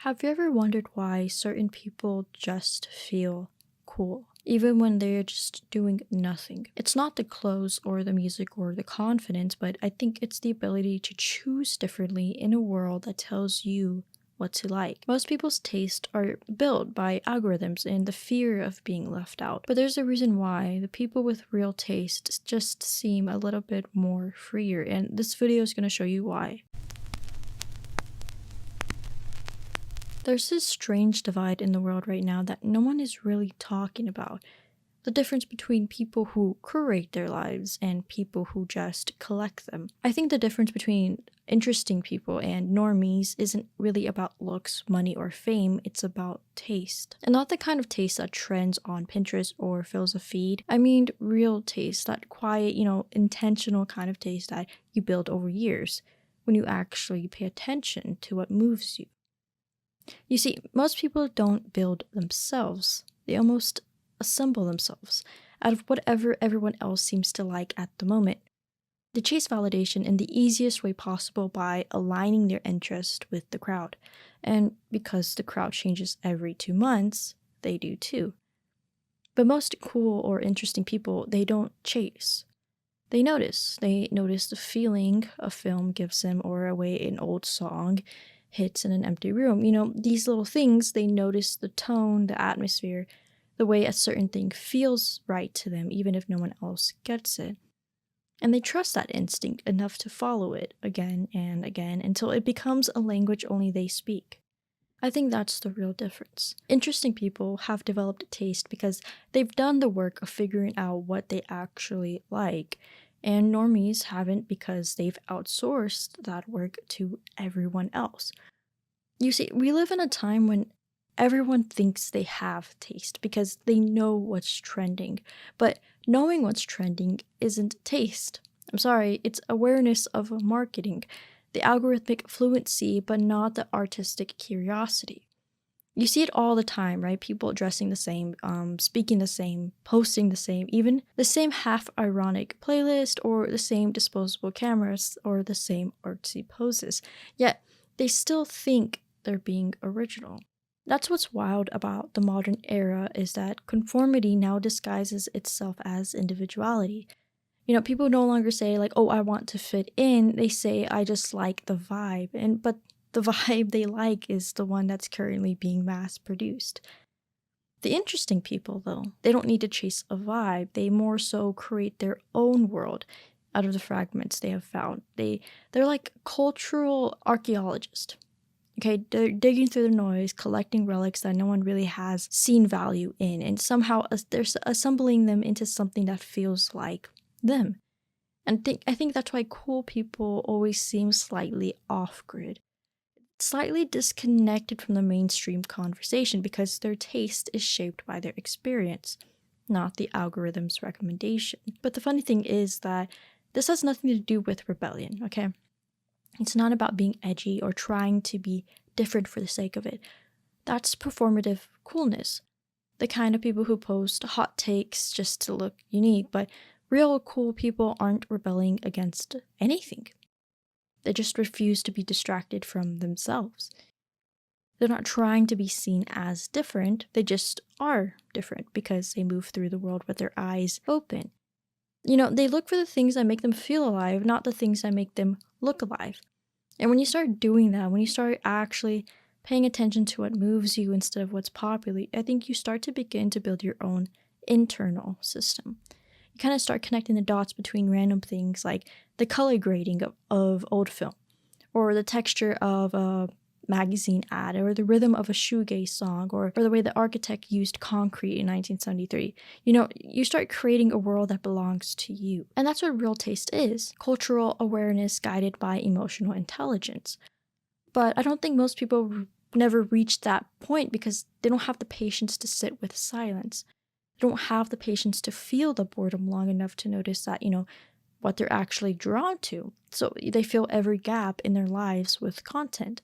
Have you ever wondered why certain people just feel cool, even when they're just doing nothing? It's not the clothes or the music or the confidence, but I think it's the ability to choose differently in a world that tells you what to like. Most people's tastes are built by algorithms and the fear of being left out. But there's a reason why the people with real taste just seem a little bit more freer, and this video is going to show you why. There's this strange divide in the world right now that no one is really talking about. The difference between people who curate their lives and people who just collect them. I think the difference between interesting people and normies isn't really about looks, money, or fame, it's about taste. And not the kind of taste that trends on Pinterest or fills a feed. I mean real taste, that quiet, intentional kind of taste that you build over years when you actually pay attention to what moves you. You see, most people don't build themselves. They almost assemble themselves out of whatever everyone else seems to like at the moment. They chase validation in the easiest way possible by aligning their interest with the crowd. And because the crowd changes every 2 months, they do too. But most cool or interesting people, they don't chase. They notice. They notice the feeling a film gives them or a way an old song hits in an empty room. These little things, they notice the tone, the atmosphere, the way a certain thing feels right to them, even if no one else gets it. And they trust that instinct enough to follow it again and again until it becomes a language only they speak. I think that's the real difference. Interesting people have developed taste because they've done the work of figuring out what they actually like. And normies haven't because they've outsourced that work to everyone else. You see, we live in a time when everyone thinks they have taste because they know what's trending. But knowing what's trending isn't taste. I'm sorry, it's awareness of marketing, the algorithmic fluency, but not the artistic curiosity. You see it all the time, right? People dressing the same, speaking the same, posting the same, even the same half-ironic playlist or the same disposable cameras or the same artsy poses. Yet, they still think they're being original. That's what's wild about the modern era is that conformity now disguises itself as individuality. People no longer say like, "Oh, I want to fit in." They say, "I just like the vibe." But the vibe they like is the one that's currently being mass produced. The interesting people, though, they don't need to chase a vibe. They more so create their own world out of the fragments they have found. They're like cultural archaeologists. Okay, they're digging through the noise, collecting relics that no one really has seen value in, and somehow they're assembling them into something that feels like them. And I think that's why cool people always seem slightly off-grid, slightly disconnected from the mainstream conversation because their taste is shaped by their experience, not the algorithm's recommendation. But the funny thing is that this has nothing to do with rebellion, okay? It's not about being edgy or trying to be different for the sake of it. That's performative coolness. The kind of people who post hot takes just to look unique, but real cool people aren't rebelling against anything. They just refuse to be distracted from themselves. They're not trying to be seen as different, they just are different because they move through the world with their eyes open. They look for the things that make them feel alive, not the things that make them look alive. And when you start doing that, when you start actually paying attention to what moves you instead of what's popular, I think you start to begin to build your own internal system. You kind of start connecting the dots between random things like the color grading of old film, or the texture of a magazine ad, or the rhythm of a shoegaze song, or the way the architect used concrete in 1973. You start creating a world that belongs to you. And that's what real taste is, cultural awareness guided by emotional intelligence. But I don't think most people never reach that point because they don't have the patience to sit with silence. They don't have the patience to feel the boredom long enough to notice that, what they're actually drawn to. So they fill every gap in their lives with content.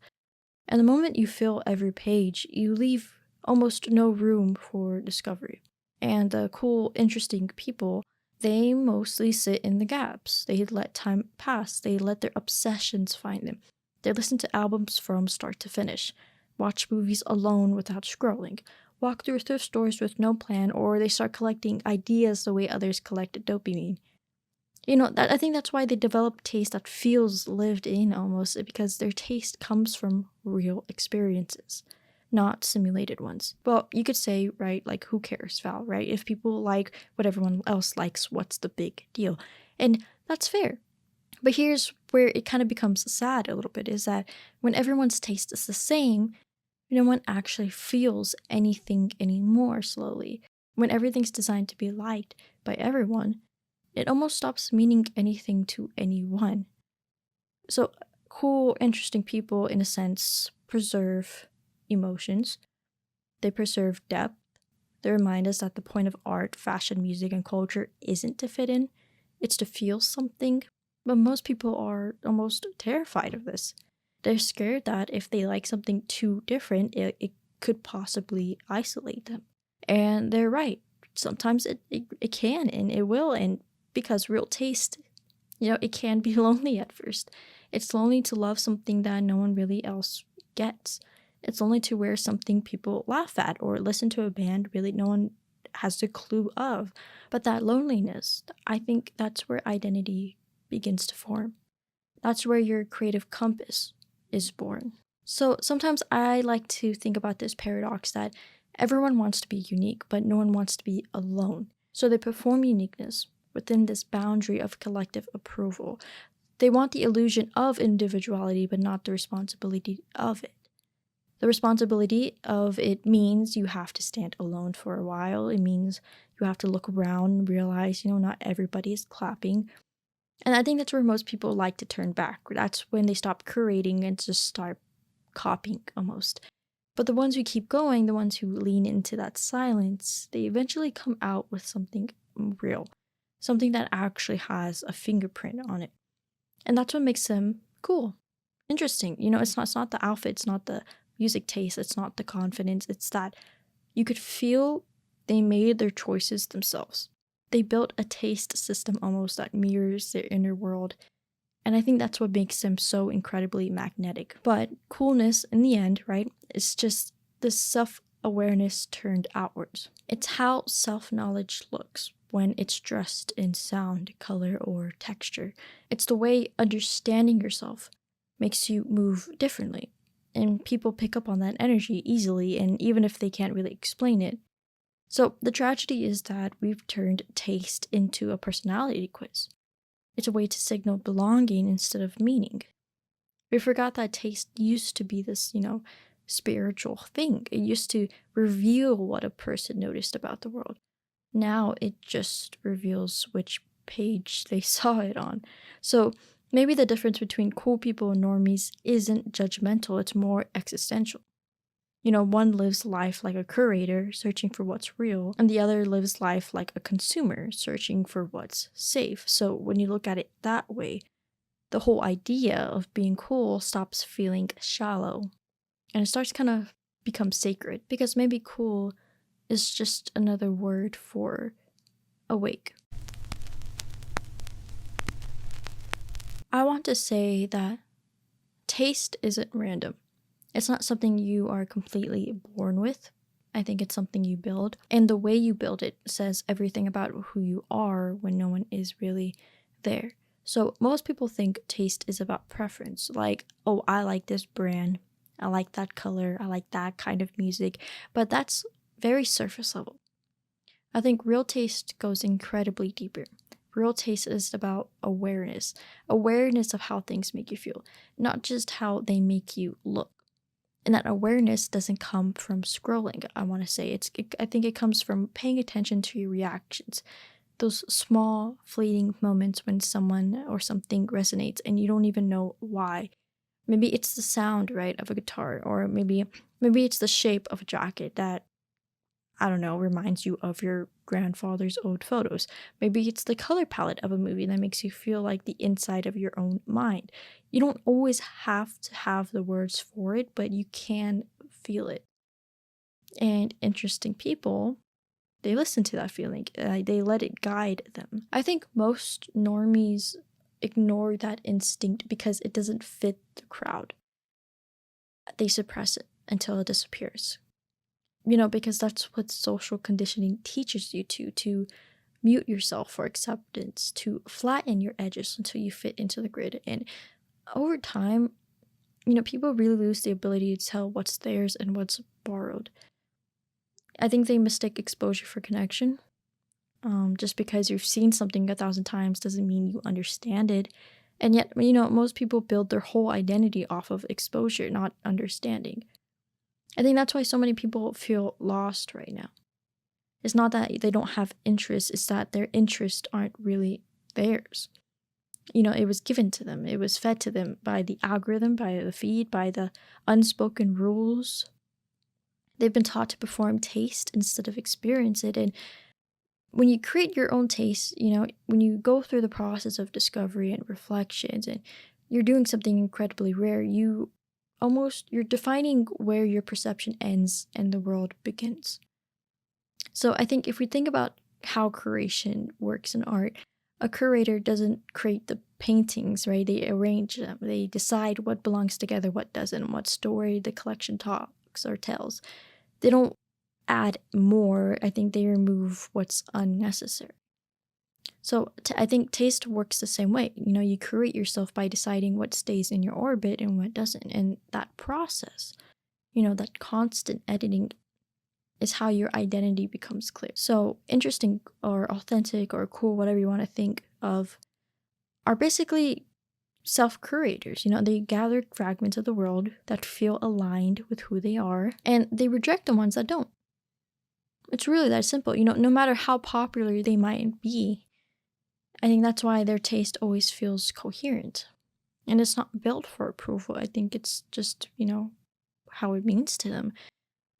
And the moment you fill every page, you leave almost no room for discovery. And the cool, interesting people, they mostly sit in the gaps. They let time pass. They let their obsessions find them. They listen to albums from start to finish. watch movies alone without scrolling, walk through thrift stores with no plan, or they start collecting ideas the way others collect dopamine. I think that's why they develop taste that feels lived in almost, because their taste comes from real experiences, not simulated ones. Well, you could say, right, like, who cares, Val, right? If people like what everyone else likes, what's the big deal? And that's fair. But here's where it kind of becomes sad a little bit, is that when everyone's taste is the same, no one actually feels anything anymore slowly. When everything's designed to be liked by everyone, it almost stops meaning anything to anyone. So, cool, interesting people, in a sense, preserve emotions, they preserve depth. They remind us that the point of art, fashion, music, and culture isn't to fit in, it's to feel something. But most people are almost terrified of this. They're scared that if they like something too different, it could possibly isolate them. And they're right. Sometimes it can and it will, and because real taste, it can be lonely at first. It's lonely to love something that no one really else gets. It's lonely to wear something people laugh at or listen to a band really no one has a clue of. But that loneliness, I think that's where identity begins to form. That's where your creative compass is born. So sometimes I like to think about this paradox that everyone wants to be unique, but no one wants to be alone. So they perform uniqueness within this boundary of collective approval. They want the illusion of individuality, but not the responsibility of it. The responsibility of it means you have to stand alone for a while. It means you have to look around and realize, not everybody is clapping. And I think that's where most people like to turn back. That's when they stop curating and just start copying almost. But the ones who keep going, the ones who lean into that silence, they eventually come out with something real, something that actually has a fingerprint on it. And that's what makes them cool, interesting. It's not the outfit, it's not the music taste, it's not the confidence, it's that you could feel they made their choices themselves. They built a taste system almost that mirrors their inner world. And I think that's what makes them so incredibly magnetic. But coolness, in the end, right, is just this self-awareness turned outwards. It's how self-knowledge looks when it's dressed in sound, color, or texture. It's the way understanding yourself makes you move differently. And people pick up on that energy easily, and even if they can't really explain it. So the tragedy is that we've turned taste into a personality quiz. It's a way to signal belonging instead of meaning. We forgot that taste used to be this, spiritual thing. It used to reveal what a person noticed about the world. Now it just reveals which page they saw it on. So maybe the difference between cool people and normies isn't judgmental, it's more existential. One lives life like a curator, searching for what's real, and the other lives life like a consumer, searching for what's safe. So when you look at it that way, the whole idea of being cool stops feeling shallow, and it starts kind of become sacred, because maybe cool is just another word for awake. I want to say that taste isn't random. It's not something you are completely born with. I think it's something you build. And the way you build it says everything about who you are when no one is really there. So most people think taste is about preference. Like, oh, I like this brand. I like that color. I like that kind of music. But that's very surface level. I think real taste goes incredibly deeper. Real taste is about awareness of how things make you feel, not just how they make you look. And that awareness doesn't come from scrolling, I want to say. I think it comes from paying attention to your reactions. Those small, fleeting moments when someone or something resonates and you don't even know why. Maybe it's the sound, right, of a guitar, or maybe it's the shape of a jacket that, I don't know, reminds you of your grandfather's old photos. Maybe it's the color palette of a movie that makes you feel like the inside of your own mind. You don't always have to have the words for it, but you can feel it. And interesting people, they listen to that feeling. They let it guide them. I think most normies ignore that instinct because it doesn't fit the crowd. They suppress it. until it disappears. Because that's what social conditioning teaches you to mute yourself for acceptance, to flatten your edges until you fit into the grid. And over time, people really lose the ability to tell what's theirs and what's borrowed. I think they mistake exposure for connection. Just because you've seen something 1,000 times doesn't mean you understand it. And yet, most people build their whole identity off of exposure, not understanding. I think that's why so many people feel lost right now. It's not that they don't have interests, it's that their interests aren't really theirs. It was given to them, it was fed to them by the algorithm, by the feed, by the unspoken rules. They've been taught to perform taste instead of experience it. And when you create your own taste, when you go through the process of discovery and reflections and you're doing something incredibly rare, you're defining where your perception ends and the world begins. So I think if we think about how curation works in art, a curator doesn't create the paintings, right? They arrange them. They decide what belongs together, what doesn't, what story the collection talks or tells. They don't add more. I think they remove what's unnecessary. So I think taste works the same way. You curate yourself by deciding what stays in your orbit and what doesn't. And that process, that constant editing is how your identity becomes clear. So interesting or authentic or cool, whatever you want to think of, are basically self-curators. They gather fragments of the world that feel aligned with who they are, and they reject the ones that don't. It's really that simple. No matter how popular they might be, I think that's why their taste always feels coherent. And it's not built for approval. I think it's just, how it means to them.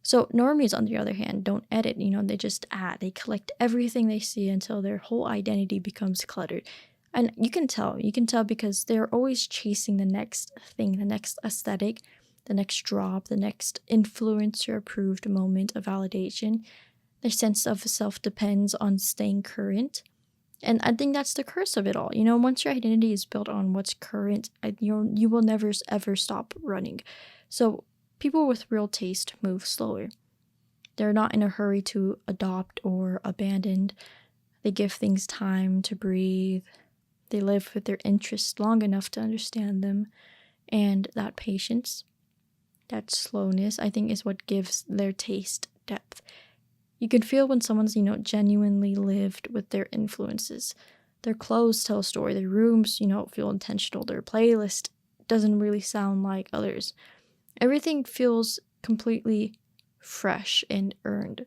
So normies, on the other hand, don't edit, they just add. They collect everything they see until their whole identity becomes cluttered. And you can tell because they're always chasing the next thing, the next aesthetic, the next drop, the next influencer-approved moment of validation. Their sense of self depends on staying current. And I think that's the curse of it all. Once your identity is built on what's current, you will never ever stop running. So people with real taste move slower. They're not in a hurry to adopt or abandon. They give things time to breathe. They live with their interests long enough to understand them. And that patience, that slowness, I think is what gives their taste depth. You can feel when someone's, genuinely lived with their influences. Their clothes tell a story. Their rooms, feel intentional. Their playlist doesn't really sound like others. Everything feels completely fresh and earned.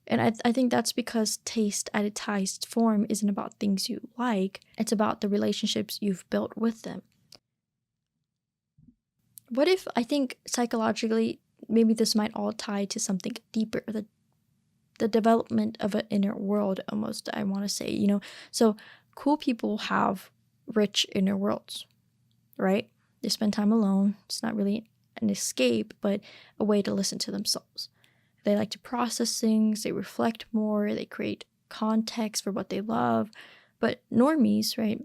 And I think that's because taste at its highest form isn't about things you like. It's about the relationships you've built with them. What if, I think psychologically, maybe this might all tie to something deeper, the development of an inner world, almost, I want to say, So cool people have rich inner worlds, right? They spend time alone. It's not really an escape, but a way to listen to themselves. They like to process things, they reflect more, they create context for what they love. But normies, right,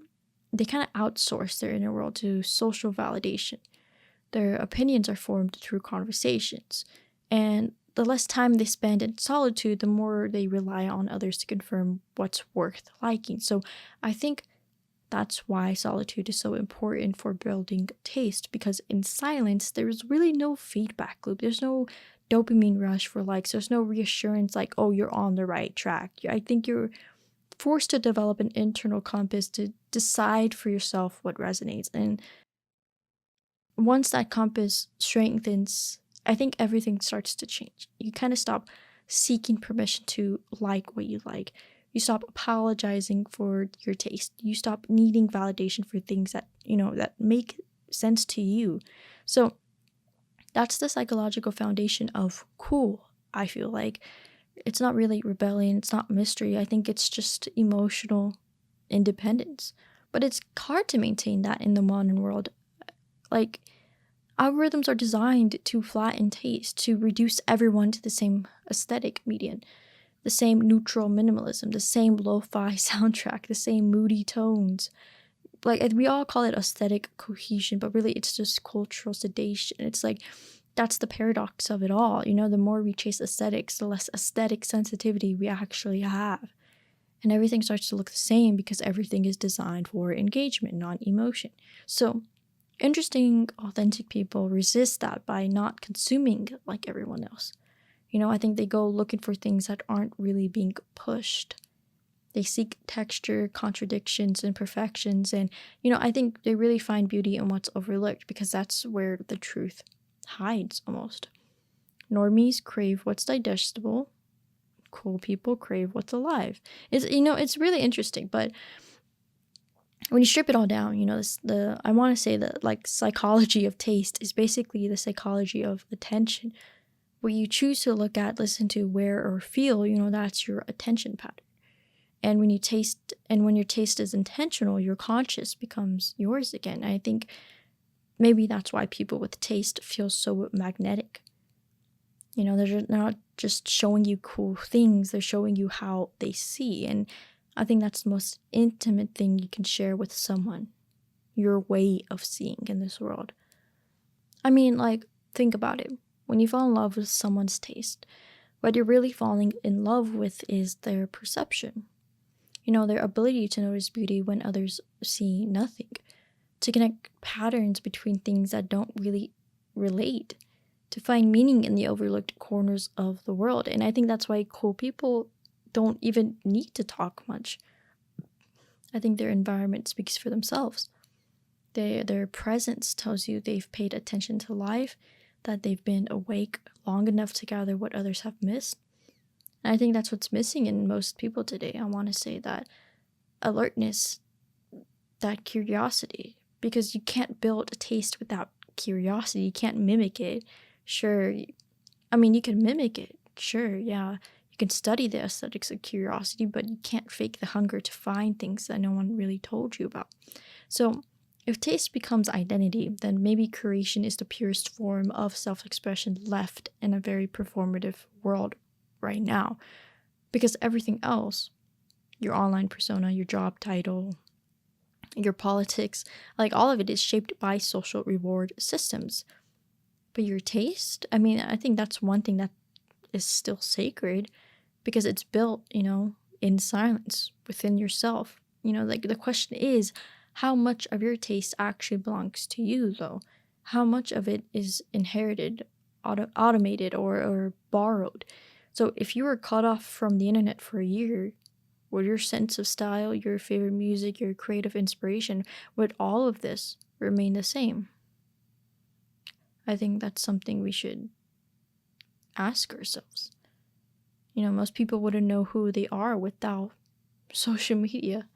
they kind of outsource their inner world to social validation. Their opinions are formed through conversations. And the less time they spend in solitude, the more they rely on others to confirm what's worth liking. So I think that's why solitude is so important for building taste, because in silence, there's really no feedback loop. There's no dopamine rush for likes. There's no reassurance like, oh, you're on the right track. I think you're forced to develop an internal compass to decide for yourself what resonates. And once that compass strengthens, I think everything starts to change. You kind of stop seeking permission to like what you like. You stop apologizing for your taste. You stop needing validation for things that, that make sense to you. So that's the psychological foundation of cool, I feel like. It's not really rebellion, it's not mystery. I think it's just emotional independence. But it's hard to maintain that in the modern world. Like, algorithms are designed to flatten taste, to reduce everyone to the same aesthetic median, the same neutral minimalism, the same lo-fi soundtrack, the same moody tones. Like, we all call it aesthetic cohesion, but really it's just cultural sedation. It's like that's the paradox of it all. The more we chase aesthetics, the less aesthetic sensitivity we actually have. And everything starts to look the same because everything is designed for engagement, not emotion. So, interesting, authentic people resist that by not consuming like everyone else. I think they go looking for things that aren't really being pushed. They seek texture, contradictions, imperfections, and I think they really find beauty in what's overlooked because that's where the truth hides almost. Normies crave what's digestible. Cool people crave what's alive. It's really interesting, but when you strip it all down, I want to say that like psychology of taste is basically the psychology of attention. What you choose to look at, listen to, wear, or feel, that's your attention pattern. And when your taste is intentional, your conscious becomes yours again. And I think maybe that's why people with taste feel so magnetic. They're not just showing you cool things, they're showing you how they see. And I think that's the most intimate thing you can share with someone, your way of seeing in this world. I mean, like, think about it. When you fall in love with someone's taste, what you're really falling in love with is their perception. Their ability to notice beauty when others see nothing, to connect patterns between things that don't really relate, to find meaning in the overlooked corners of the world. And I think that's why cool people don't even need to talk much. I think their environment speaks for themselves. Their presence tells you they've paid attention to life, that they've been awake long enough to gather what others have missed. And I think that's what's missing in most people today. I want to say that alertness, that curiosity, because you can't build a taste without curiosity. You can't mimic it. Sure, you can mimic it. Sure, yeah. You can study the aesthetics of curiosity, but you can't fake the hunger to find things that no one really told you about. So, if taste becomes identity, then maybe curation is the purest form of self-expression left in a very performative world right now. Because everything else, your online persona, your job title, your politics, like all of it is shaped by social reward systems. But your taste, I think that's one thing that is still sacred because it's built, in silence within yourself. Like the question is, how much of your taste actually belongs to you, though? How much of it is inherited, automated, or borrowed? So if you were cut off from the internet for a year, would your sense of style, your favorite music, your creative inspiration, would all of this remain the same? I think that's something we should ask ourselves. Most people wouldn't know who they are without social media.